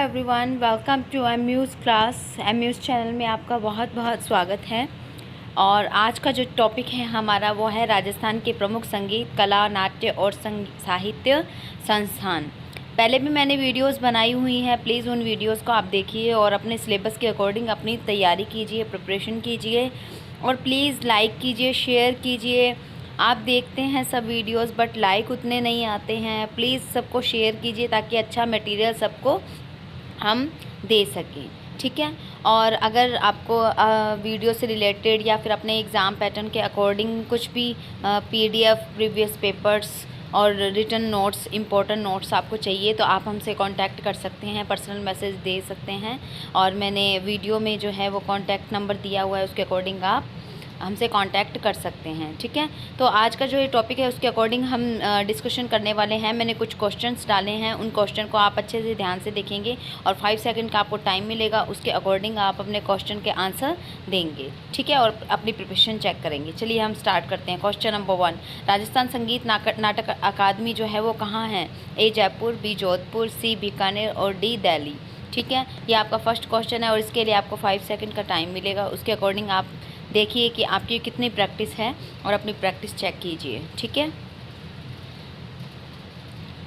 Everyone, welcome to Amuse class. Amuse channel में आपका बहुत बहुत स्वागत है। और आज का जो टॉपिक है हमारा वो है राजस्थान के प्रमुख संगीत, कला, नाट्य और साहित्य संस्थान। पहले भी मैंने वीडियोस बनाई हुई हैं, प्लीज़ उन वीडियोस को आप देखिए और अपने सिलेबस के अकॉर्डिंग अपनी तैयारी कीजिए, प्रिपरेशन कीजिए और प्लीज़ लाइक कीजिए, शेयर कीजिए। आप देखते हैं सब वीडियोस बट लाइक उतने नहीं आते हैं। प्लीज़ सबको शेयर कीजिए ताकि अच्छा मटेरियल सबको हम दे सकें, ठीक है। और अगर आपको वीडियो से रिलेटेड या फिर अपने एग्ज़ाम पैटर्न के अकॉर्डिंग कुछ भी PDF, प्रीवियस पेपर्स और रिटन नोट्स, इम्पोर्टेंट नोट्स आपको चाहिए तो आप हमसे कांटेक्ट कर सकते हैं, पर्सनल मैसेज दे सकते हैं। और मैंने वीडियो में जो है वो कांटेक्ट नंबर दिया हुआ है, उसके अकॉर्डिंग आप हमसे कांटेक्ट कर सकते हैं, ठीक है। तो आज का जो ये टॉपिक है उसके अकॉर्डिंग हम डिस्कशन करने वाले हैं। मैंने कुछ क्वेश्चंस डाले हैं, उन क्वेश्चन को आप अच्छे से ध्यान से देखेंगे और 5 सेकंड का आपको टाइम मिलेगा, उसके अकॉर्डिंग आप अपने क्वेश्चन के आंसर देंगे, ठीक है, और अपनी प्रिपरेशन चेक करेंगे। चलिए हम स्टार्ट करते हैं। क्वेश्चन नंबर 1, राजस्थान संगीत नाटक अकादमी जो है वो कहाँ है? A Jaipur, B Jodhpur, C Bikaner और D दिल्ली, ठीक है। ये आपका फर्स्ट क्वेश्चन है और इसके लिए आपको 5 सेकंड का टाइम मिलेगा। उसके अकॉर्डिंग आप देखिए कि आपकी कितनी प्रैक्टिस है और अपनी प्रैक्टिस चेक कीजिए, ठीक है।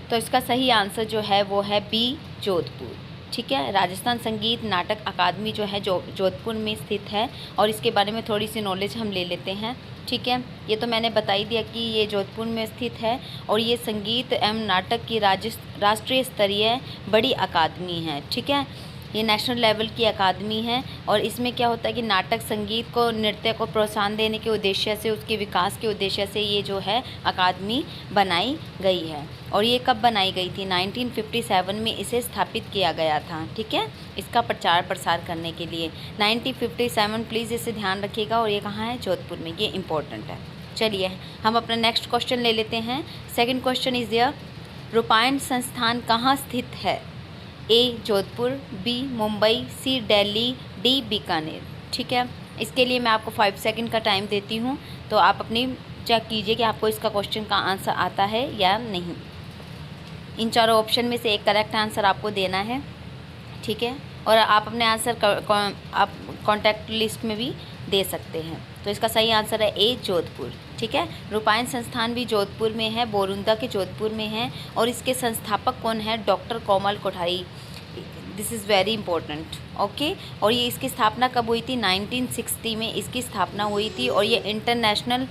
तो इसका सही आंसर जो है वो है B जोधपुर, ठीक है। राजस्थान संगीत नाटक अकादमी जो है जोधपुर में स्थित है और इसके बारे में थोड़ी सी नॉलेज हम ले लेते हैं, ठीक है। ये तो मैंने बता ही दिया कि ये जोधपुर में स्थित है और ये संगीत एवं नाटक की राष्ट्रीय स्तरीय बड़ी अकादमी है, ठीक है। ये नेशनल लेवल की अकादमी है और इसमें क्या होता है कि नाटक, संगीत को, नृत्य को प्रोत्साहन देने के उद्देश्य से, उसके विकास के उद्देश्य से ये जो है अकादमी बनाई गई है। और ये कब बनाई गई थी? 1957 में इसे स्थापित किया गया था, ठीक है, इसका प्रचार प्रसार करने के लिए। 1957, प्लीज़ इसे ध्यान रखिएगा। और ये कहाँ है? जोधपुर में, ये इम्पोर्टेंट है। चलिए हम अपना नेक्स्ट क्वेश्चन ले लेते हैं। Second question is the Rupayan संस्थान कहाँ स्थित है? A Jodhpur, B Mumbai, C Delhi, D Bikaner, ठीक है। इसके लिए मैं आपको 5 सेकंड का टाइम देती हूँ, तो आप अपनी चेक कीजिए कि आपको इसका क्वेश्चन का आंसर आता है या नहीं। इन चारों ऑप्शन में से एक करेक्ट आंसर आपको देना है, ठीक है। और आप अपने आंसर आप कॉन्टैक्ट लिस्ट में भी दे सकते हैं। तो इसका सही आंसर है A जोधपुर, ठीक है। रूपायन संस्थान भी जोधपुर में है, बोरुंदा के जोधपुर में है और इसके संस्थापक कौन है? Doctor Komal Kothari. This is very important, okay. और ये इसकी स्थापना कब हुई थी? 1960 में इसकी स्थापना हुई थी और ये इंटरनेशनल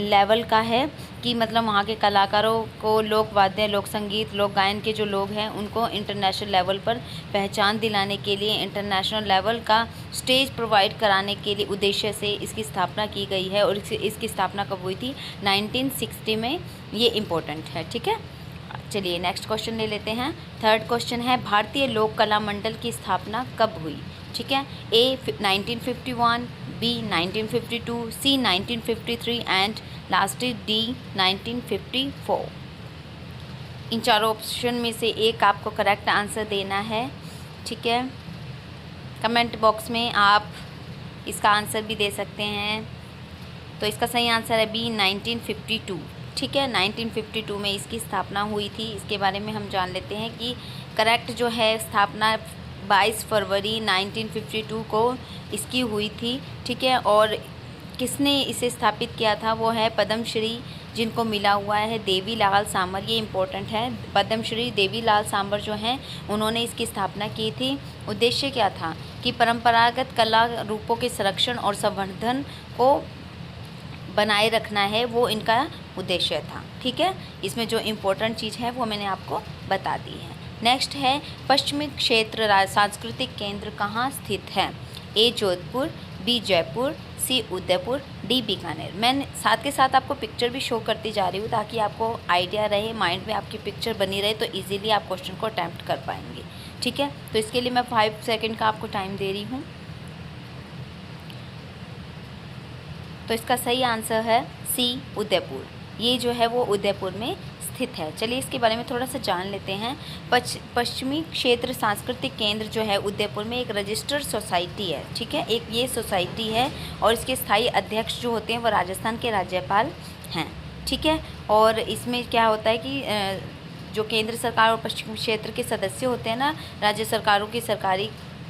लेवल का है कि मतलब वहाँ के कलाकारों को, लोक वाद्य, लोक संगीत, लोक गायन के जो लोग हैं उनको इंटरनेशनल लेवल पर पहचान दिलाने के लिए, इंटरनेशनल लेवल का स्टेज प्रोवाइड कराने के लिए उद्देश्य से इसकी स्थापना की गई है। और इसकी स्थापना कब हुई थी? 1960 में। ये इम्पोर्टेंट है, ठीक है। चलिए नेक्स्ट क्वेश्चन ले लेते हैं। थर्ड क्वेश्चन है भारतीय लोक कला मंडल की स्थापना कब हुई? ठीक है। A 1951, B 1952, C 1953 and last D 1954। इन चारों ऑप्शन में से एक आपको करेक्ट आंसर देना है, ठीक है। कमेंट बॉक्स में आप इसका आंसर भी दे सकते हैं। तो इसका सही आंसर है B 1952, ठीक है। 1952 में इसकी स्थापना हुई थी। इसके बारे में हम जान लेते हैं कि करेक्ट जो है स्थापना 22 फरवरी 1952 को इसकी हुई थी, ठीक है। और किसने इसे स्थापित किया था? वो है पद्मश्री, जिनको मिला हुआ है देवीलाल सामर। ये इम्पोर्टेंट है। पद्मश्री देवीलाल सामर जो हैं उन्होंने इसकी स्थापना की थी। उद्देश्य क्या था? कि परंपरागत कला रूपों के संरक्षण और संवर्धन को बनाए रखना है, वो इनका उद्देश्य था, ठीक है। इसमें जो इम्पोर्टेंट चीज़ है वो मैंने आपको बता दी है। नेक्स्ट है पश्चिमी क्षेत्र सांस्कृतिक केंद्र कहाँ स्थित है? A Jodhpur, B Jaipur, C Udaipur, D Bikaner. मैं साथ के साथ आपको पिक्चर भी शो करती जा रही हूँ ताकि आपको आइडिया रहे, माइंड में आपकी पिक्चर बनी रहे, तो इजीली आप क्वेश्चन को अटैम्प्ट कर पाएंगे, ठीक है। तो इसके लिए मैं 5 सेकंड का आपको टाइम दे रही हूँ। तो इसका सही आंसर है C उदयपुर। ये जो है वो उदयपुर में स्थित है। चलिए इसके बारे में थोड़ा सा जान लेते हैं। पश्चिमी क्षेत्र सांस्कृतिक केंद्र जो है उदयपुर में एक रजिस्टर्ड सोसाइटी है, ठीक है। एक ये सोसाइटी है और इसके स्थायी अध्यक्ष जो होते हैं वो राजस्थान के राज्यपाल हैं, ठीक है। और इसमें क्या होता है कि जो केंद्र सरकार और पश्चिमी क्षेत्र के सदस्य होते हैं ना, राज्य सरकारों की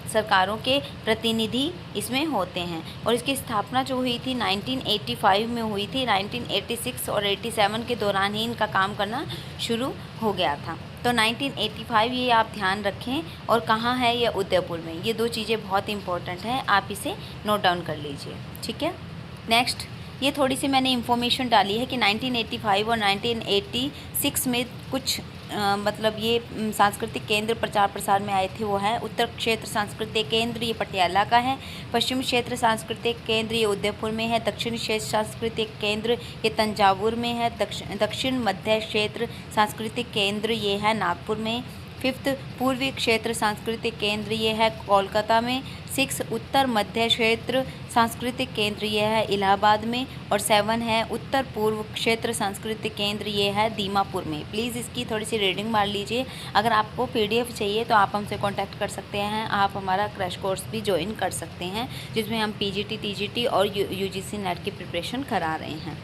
सरकारों के प्रतिनिधि इसमें होते हैं। और इसकी स्थापना जो हुई थी 1985 में हुई थी। 1986 और 87 के दौरान ही इनका काम करना शुरू हो गया था। तो 1985 ये आप ध्यान रखें। और कहाँ है ये? उदयपुर में। ये दो चीज़ें बहुत इंपॉर्टेंट हैं, आप इसे नोट डाउन कर लीजिए, ठीक है। नेक्स्ट, ये थोड़ी सी मैंने इन्फॉर्मेशन डाली है कि 1985 और 1986 में कुछ मतलब ये सांस्कृतिक केंद्र प्रचार प्रसार में आए थे। वो है उत्तर क्षेत्र सांस्कृतिक केंद्र, ये पटियाला का है। पश्चिमी क्षेत्र सांस्कृतिक केंद्र, ये उदयपुर में है। दक्षिणी क्षेत्र सांस्कृतिक केंद्र, ये तंजावुर में है। दक्षिण मध्य क्षेत्र सांस्कृतिक केंद्र, ये है नागपुर में। 5th पूर्वी क्षेत्र सांस्कृतिक केंद्र, ये है कोलकाता में। 6 उत्तर मध्य क्षेत्र सांस्कृतिक केंद्र, ये है इलाहाबाद में। और 7 है उत्तर पूर्व क्षेत्र सांस्कृतिक केंद्र, ये है दीमापुर में। प्लीज़ इसकी थोड़ी सी रीडिंग मार लीजिए। अगर आपको PDF चाहिए तो आप हमसे कांटेक्ट कर सकते हैं। आप हमारा क्रैश कोर्स भी ज्वाइन कर सकते हैं, जिसमें हम PGT TGT और UGC नेट की प्रिपरेशन करा रहे हैं,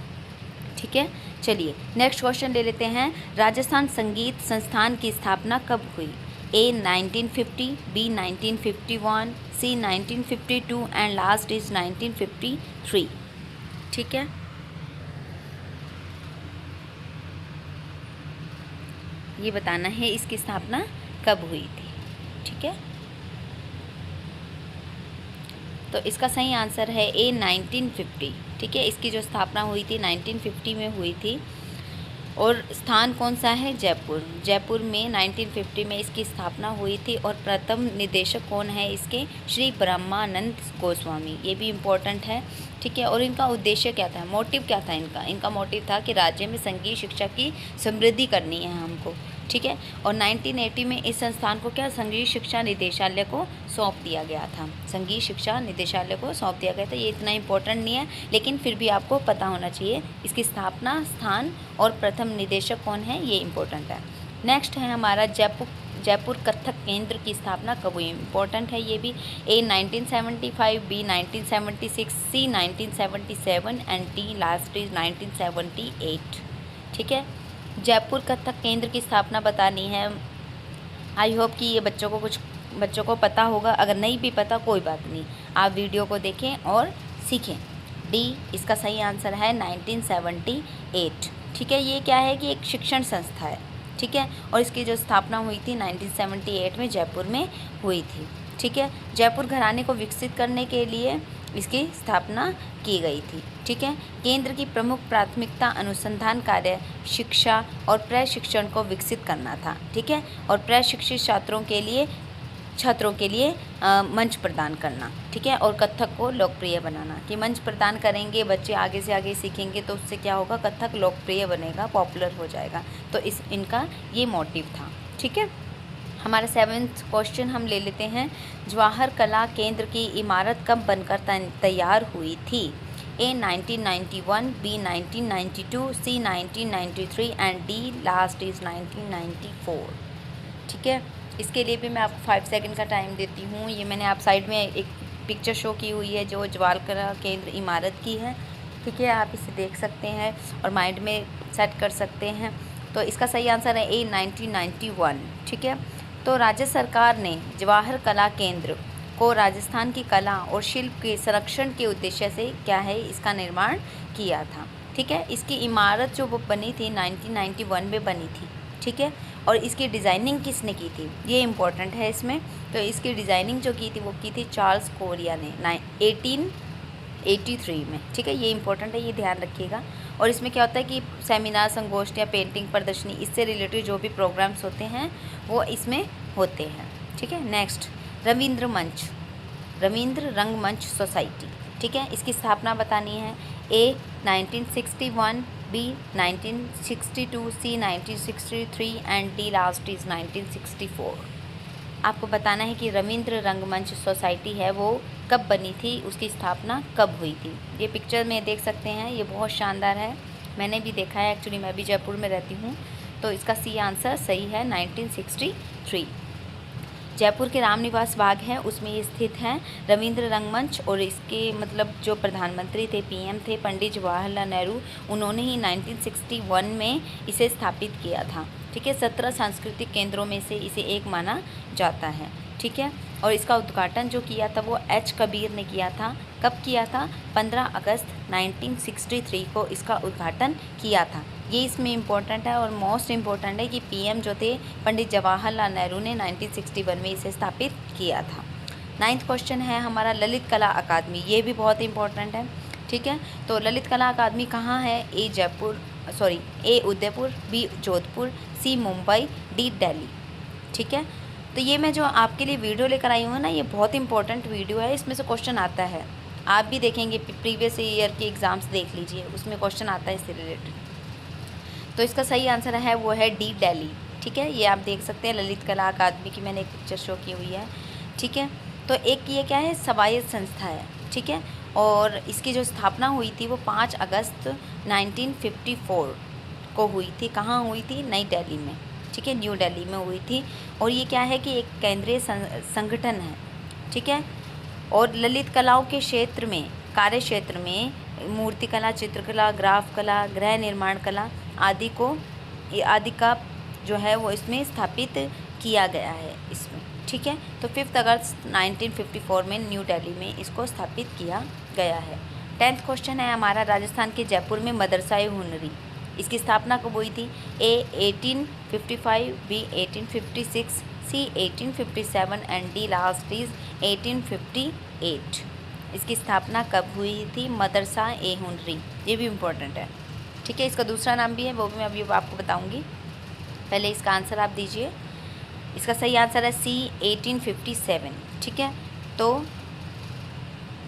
ठीक है। चलिए नेक्स्ट क्वेश्चन ले लेते हैं। राजस्थान संगीत संस्थान की स्थापना कब हुई? A 1950, B 1951, C 1952 and last is 1953, ठीक है। ये बताना है इसकी स्थापना कब हुई थी, ठीक है। तो इसका सही आंसर है A 1950, ठीक है। इसकी जो स्थापना हुई थी 1950 में हुई थी। और स्थान कौन सा है? जयपुर। जयपुर में 1950 में इसकी स्थापना हुई थी। और प्रथम निदेशक कौन है इसके? श्री ब्रह्मानंद गोस्वामी। ये भी इम्पोर्टेंट है, ठीक है। और इनका उद्देश्य क्या था? मोटिव क्या था इनका? इनका मोटिव था कि राज्य में संगीत शिक्षा की समृद्धि करनी है हमको, ठीक है। और 1980 में इस संस्थान को क्या? संगीत शिक्षा निदेशालय को सौंप दिया गया था। संगीत शिक्षा निदेशालय को सौंप दिया गया था। ये इतना इम्पोर्टेंट नहीं है, लेकिन फिर भी आपको पता होना चाहिए। इसकी स्थापना, स्थान और प्रथम निदेशक कौन है, ये इम्पोर्टेंट है। नेक्स्ट है हमारा जयपुर कथक केंद्र की स्थापना कब हुई? इम्पोर्टेंट है ये भी। A 1975, B 1976, C 1977 and D last is 1978, ठीक है। जयपुर कथक केंद्र की स्थापना बतानी है। आई होप कि ये बच्चों को पता होगा। अगर नहीं भी पता कोई बात नहीं, आप वीडियो को देखें और सीखें। D इसका सही आंसर है 1978, ठीक है। ये क्या है कि एक शिक्षण संस्था है, ठीक है। और इसकी जो स्थापना हुई थी 1978 में जयपुर में हुई थी, ठीक है। जयपुर घराने को विकसित करने के लिए इसकी स्थापना की गई थी, ठीक है। केंद्र की प्रमुख प्राथमिकता अनुसंधान कार्य, शिक्षा और प्रशिक्षण को विकसित करना था, ठीक है। और प्रशिक्षित छात्रों के लिए मंच प्रदान करना, ठीक है। और कथक को लोकप्रिय बनाना, कि मंच प्रदान करेंगे, बच्चे आगे से आगे सीखेंगे तो उससे क्या होगा? कथक लोकप्रिय बनेगा, पॉपुलर हो जाएगा। तो इनका ये मोटिव था, ठीक है। हमारा 7th क्वेश्चन हम ले लेते हैं। जवाहर कला केंद्र की इमारत कब बनकर तैयार हुई थी? A 1991, B 1992, C 1993 and D last is 1994, ठीक है। इसके लिए भी मैं आपको 5 सेकंड का टाइम देती हूँ। ये मैंने आप साइड में एक पिक्चर शो की हुई है जो जवाहर कला केंद्र इमारत की है, ठीक है। आप इसे देख सकते हैं और माइंड में सेट कर सकते हैं। तो इसका सही आंसर है A 1991, ठीक है। तो राज्य सरकार ने जवाहर कला केंद्र को राजस्थान की कला और शिल्प के संरक्षण के उद्देश्य से क्या है इसका निर्माण किया था, ठीक है। इसकी इमारत जो वो बनी थी 1991 में बनी थी, ठीक है। और इसकी डिज़ाइनिंग किसने की थी? ये इम्पोर्टेंट है इसमें। तो इसकी डिज़ाइनिंग जो की थी वो की थी चार्ल्स कोरिया ने 1883 में, ठीक है। ये इंपॉर्टेंट है, ये ध्यान रखिएगा। और इसमें क्या होता है कि सेमिनार, संगोष्ठियाँ, पेंटिंग प्रदर्शनी, इससे रिलेटेड जो भी प्रोग्राम्स होते हैं वो इसमें होते हैं, ठीक है। नेक्स्ट, रविंद्र रंगमंच सोसाइटी, ठीक है। इसकी स्थापना बतानी है। A 1961, B 1962, C 1963 and D last is 1964। आपको बताना है कि रविंद्र रंगमंच सोसाइटी है वो कब बनी थी, उसकी स्थापना कब हुई थी। ये पिक्चर में देख सकते हैं, ये बहुत शानदार है, मैंने भी देखा है। एक्चुअली मैं भी जयपुर में रहती हूँ। तो इसका C आंसर सही है 1963। जयपुर के रामनिवास बाग है उसमें ये स्थित है। रविंद्र रंगमंच, और इसके मतलब जो प्रधानमंत्री थे, पीएम थे, पंडित जवाहरलाल नेहरू, उन्होंने ही 1961 में इसे स्थापित किया था। ठीक है, 17 सांस्कृतिक केंद्रों में से इसे एक माना जाता है। ठीक है, और इसका उद्घाटन जो किया था वो एच कबीर ने किया था। कब किया था? 15 अगस्त 1963 को इसका उद्घाटन किया था। ये इसमें इम्पोर्टेंट है और मोस्ट इम्पोर्टेंट है कि पीएम जो थे पंडित जवाहरलाल नेहरू ने 1961 में इसे स्थापित किया था। 9th क्वेश्चन है हमारा ललित कला अकादमी। ये भी बहुत इंपॉर्टेंट है। ठीक है, तो ललित कला अकादमी कहाँ है? ए उदयपुर, बी जोधपुर, सी मुंबई, डी दिल्ली। ठीक है, तो ये मैं जो आपके लिए वीडियो लेकर आई हूँ ना, ये बहुत इंपॉर्टेंट वीडियो है। इसमें से क्वेश्चन आता है, आप भी देखेंगे, प्रीवियस ईयर के एग्ज़ाम्स देख लीजिए, उसमें क्वेश्चन आता है इससे रिलेटेड। तो इसका सही आंसर है वो है डी दिल्ली। ठीक है, ये आप देख सकते हैं ललित कला अकादमी की मैंने एक पिक्चर शो की हुई है। ठीक है, तो एक ये क्या है, स्वायत्त संस्था है। ठीक है, और इसकी जो स्थापना हुई थी वो 5 अगस्त 1954 को हुई थी। कहाँ हुई थी? नई दिल्ली में। ठीक है, न्यू दिल्ली में हुई थी। और ये क्या है कि एक केंद्रीय संगठन है। ठीक है, और ललित कलाओं के क्षेत्र में, कार्य क्षेत्र में मूर्तिकला, चित्रकला, ग्राफ कला, गृह निर्माण कला आदि का जो है वो इसमें स्थापित किया गया है इसमें। ठीक है, तो 5 अगस्त 1954 में न्यू दिल्ली में इसको स्थापित किया गया है। 10th क्वेश्चन है हमारा राजस्थान के जयपुर में मदरसा-ए-हुनरी, इसकी स्थापना कब हुई थी? A 1855, B 1856, C 1857 and D last is 1858। इसकी स्थापना कब हुई थी? मदरसा-ए-हुनरी, ये भी इम्पोर्टेंट है। ठीक है, इसका दूसरा नाम भी है, वो भी मैं अभी आपको बताऊंगी। पहले इसका आंसर आप दीजिए। इसका सही आंसर है सी 1857। ठीक है, तो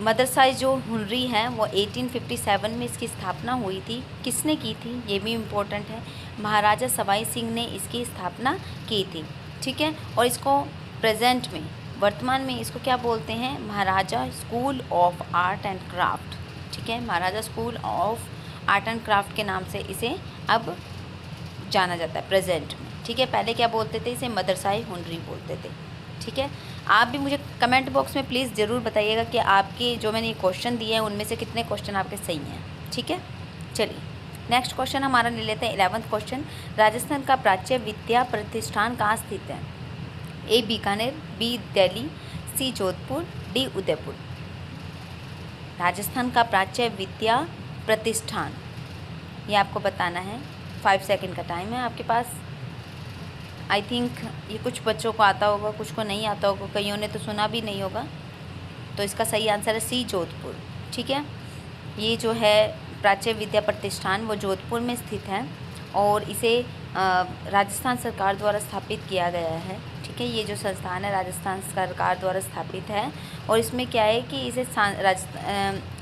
मदरसा जो हुनरी है वो 1857 में इसकी स्थापना हुई थी। किसने की थी? ये भी इम्पोर्टेंट है। महाराजा सवाई सिंह ने इसकी स्थापना की थी। ठीक है, और इसको प्रेजेंट में, वर्तमान में इसको क्या बोलते हैं? Maharaja school of art and craft. ठीक है, Maharaja school of art and craft के नाम से इसे अब जाना जाता है प्रेजेंट में। ठीक है, पहले क्या बोलते थे? इसे मदरसा-ए-हुनरी बोलते थे। ठीक है, आप भी मुझे कमेंट बॉक्स में प्लीज़ ज़रूर बताइएगा कि आपके जो मैंने ये क्वेश्चन दिए हैं उनमें से कितने क्वेश्चन आपके सही हैं। ठीक है, चलिए नेक्स्ट क्वेश्चन हमारा ले लेते हैं। 11th क्वेश्चन, राजस्थान का प्राच्य विद्या प्रतिष्ठान कहाँ स्थित है? ए बीकानेर, बी दिल्ली, सी जोधपुर, डी उदयपुर। राजस्थान का प्राच्य विद्या प्रतिष्ठान, ये आपको बताना है। 5 सेकंड का टाइम है आपके पास। आई थिंक ये कुछ बच्चों को आता होगा, कुछ को नहीं आता होगा, कईयों ने तो सुना भी नहीं होगा। तो इसका सही आंसर है सी जोधपुर। ठीक है, ये जो है प्राच्य विद्या प्रतिष्ठान वो जोधपुर में स्थित है और इसे राजस्थान सरकार द्वारा स्थापित किया गया है। ठीक है, ये जो संस्थान है राजस्थान सरकार द्वारा स्थापित है और इसमें क्या है कि इसे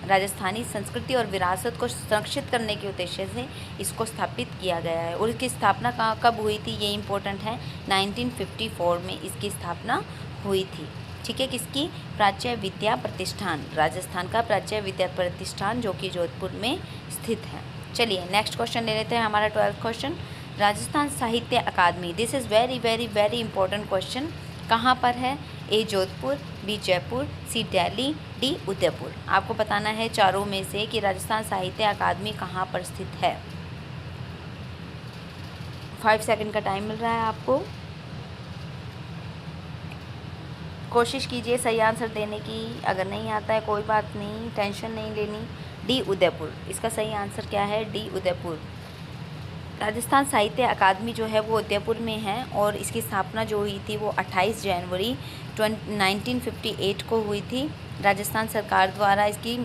राजस्थानी संस्कृति और विरासत को संरक्षित करने के उद्देश्य से इसको स्थापित किया गया है। और इसकी स्थापना कब हुई थी? ये इम्पोर्टेंट है, 1954 में इसकी स्थापना हुई थी। ठीक है, किसकी? प्राच्य विद्या प्रतिष्ठान, राजस्थान का प्राच्य विद्या प्रतिष्ठान जो कि जोधपुर में स्थित है। चलिए नेक्स्ट क्वेश्चन ले लेते हैं, हमारा 12th question, Rajasthan Sahitya Akademi. This is very very very important question. कहाँ पर है? A Jodhpur, B Jaipur, C Delhi, D Udaipur. आपको बताना है चारों में से कि राजस्थान साहित्य अकादमी कहाँ पर स्थित है। 5 सेकंड का टाइम मिल रहा है आपको, कोशिश कीजिए सही आंसर देने की। अगर नहीं आता है कोई बात नहीं, टेंशन नहीं लेनी। डी उदयपुर, इसका सही आंसर क्या है? डी उदयपुर। राजस्थान साहित्य अकादमी जो है वो उदयपुर में है और इसकी स्थापना जो हुई थी वो 28 जनवरी 1958 को हुई थी। राजस्थान सरकार द्वारा इसकी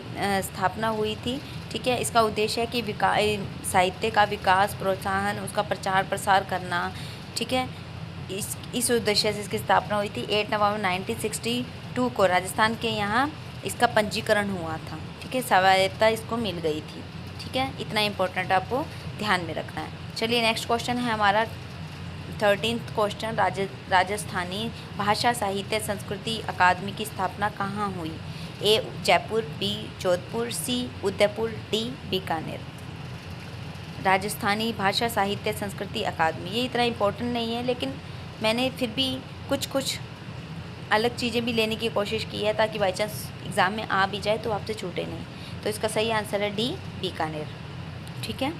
स्थापना हुई थी। ठीक है, इसका उद्देश्य है कि साहित्य का विकास, प्रोत्साहन, उसका प्रचार प्रसार करना। ठीक है, इस उद्देश्य से इसकी स्थापना हुई थी। 8 नवंबर 1962 को राजस्थान के यहाँ इसका पंजीकरण हुआ था। ठीक है, स्वायत्तता इसको मिल गई थी। ठीक है, इतना इम्पोर्टेंट आपको ध्यान में रखना है। चलिए नेक्स्ट क्वेश्चन है हमारा 13th क्वेश्चन, राजस्थानी भाषा साहित्य संस्कृति अकादमी की स्थापना कहाँ हुई? ए जयपुर, बी जोधपुर, सी उदयपुर, डी बीकानेर। राजस्थानी भाषा साहित्य संस्कृति अकादमी, ये इतना इम्पोर्टेंट नहीं है लेकिन मैंने फिर भी कुछ अलग चीज़ें भी लेने की कोशिश की है ताकि बाई चांस एग्ज़ाम में आ भी जाए तो आपसे छूटे नहीं। तो इसका सही आंसर है डी, बीकानेर। ठीक है।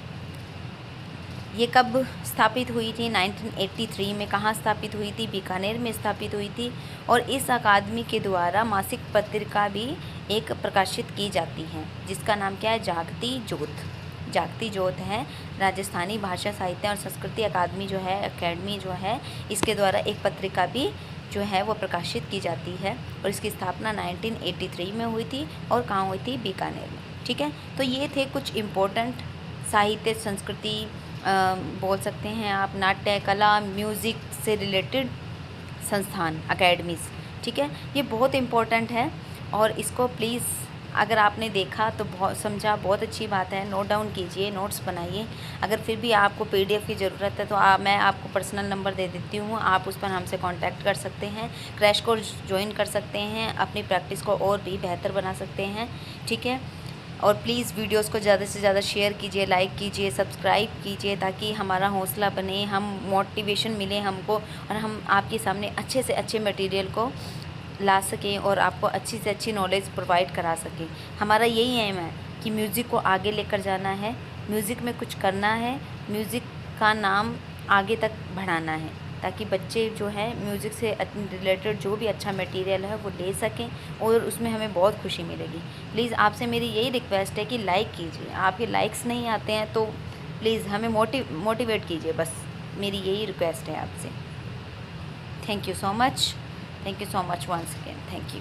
ये कब स्थापित हुई थी? 1983 में। कहाँ स्थापित हुई थी? बीकानेर में स्थापित हुई थी। और इस अकादमी के द्वारा मासिक पत्रिका भी एक प्रकाशित की जाती है जिसका नाम क्या है? जागती ज्योत। जागती ज्योत है। राजस्थानी भाषा साहित्य और संस्कृति अकादमी जो है, अकेडमी जो है, इसके द्वारा एक पत्रिका भी जो है वो प्रकाशित की जाती है और इसकी स्थापना 1983 में हुई थी। और कहाँ हुई थी? बीकानेर में। ठीक है। तो ये थे कुछ इम्पोर्टेंट साहित्य, संस्कृति, बोल सकते हैं आप, नाट्य, कला, म्यूज़िक से रिलेटेड संस्थान, अकेडमीज़। ठीक है। ये बहुत इम्पोर्टेंट है और इसको प्लीज़ अगर आपने देखा तो बहुत समझा, बहुत अच्छी बात है। नोट डाउन कीजिए, नोट्स बनाइए। अगर फिर भी आपको PDF की ज़रूरत है तो मैं आपको पर्सनल नंबर दे देती हूँ, आप उस पर हमसे कांटेक्ट कर सकते हैं। क्रैश कोर्स ज्वाइन कर सकते हैं, अपनी प्रैक्टिस को और भी बेहतर बना सकते हैं। ठीक है। और प्लीज़ वीडियोस को ज़्यादा से ज़्यादा शेयर कीजिए, लाइक कीजिए, सब्सक्राइब कीजिए ताकि हमारा हौसला बने, हम मोटिवेशन मिले हमको और हम आपके सामने अच्छे से अच्छे मटेरियल को ला सकें और आपको अच्छी से अच्छी नॉलेज प्रोवाइड करा सकें। हमारा यही एम है कि म्यूज़िक को आगे लेकर जाना है, म्यूज़िक में कुछ करना है, म्यूज़िक का नाम आगे तक बढ़ाना है ताकि बच्चे जो है म्यूज़िक से रिलेटेड जो भी अच्छा मटेरियल है वो ले सकें और उसमें हमें बहुत खुशी मिलेगी। प्लीज़ आपसे मेरी यही रिक्वेस्ट है कि लाइक कीजिए। आपके लाइक्स नहीं आते हैं तो प्लीज़ हमें मोटिवेट कीजिए, बस मेरी यही रिक्वेस्ट है आपसे। Thank you so much once again. Thank you.